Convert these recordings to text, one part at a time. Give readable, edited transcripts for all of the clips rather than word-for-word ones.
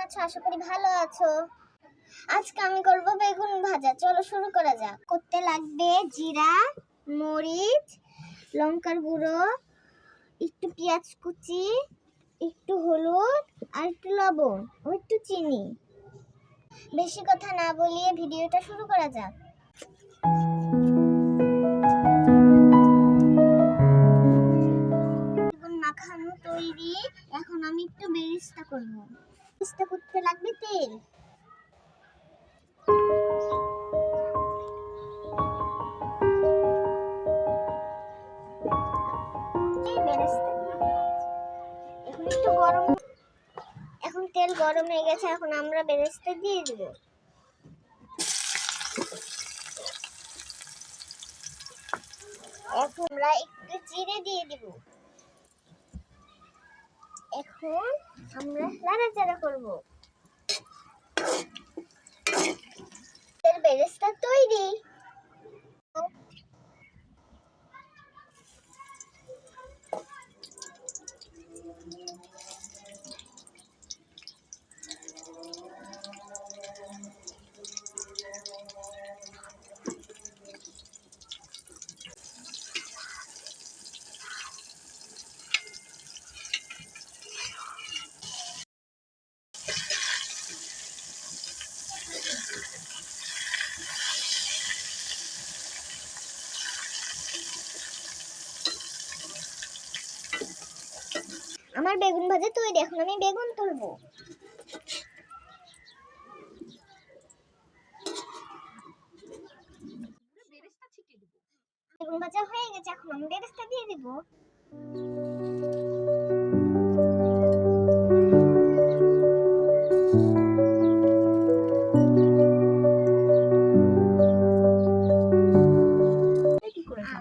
আছো? আশা করি ভালো আছো। আজকে আমি করব বেগুন ভাজা। চলো শুরু করা যাক। করতে লাগবে জিরা, মরিচ, লঙ্কার গুঁড়ো, একটু পেঁয়াজ কুচি, একটু হলুদ আর একটু লবণ ও একটু চিনি। বেশি কথা না বলিয়ে ভিডিওটা শুরু করা যাক। বেগুন মাখানো তৈরি। এখন আমি একটু বেরেস্তা করব। বেরেস্তা করতে লাগবে তেল। এখন একটু গরম, এখন তেল গরম হয়ে গেছে। এখন আমরা বেরেস্তা দিয়ে দিব। এখন আমরা একটু জিরে দিয়ে দিব। এখন আমরা নাড়াচাড়া করব। বেরেস্তা তৈরি। আমার বেগুন ভাজা তৈরি। এখন আমি বেগুন তুলবো। বেগুন ভাজা হয়ে গেছে। এখন আমি বেরেস্তা দিয়ে দিব।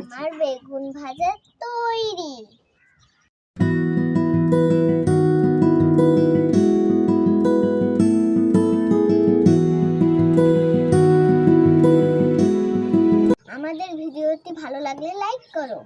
আমার বেগুন ভাজা তৈরি। আমাদের ভিডিওটি ভালো লাগলে লাইক করো।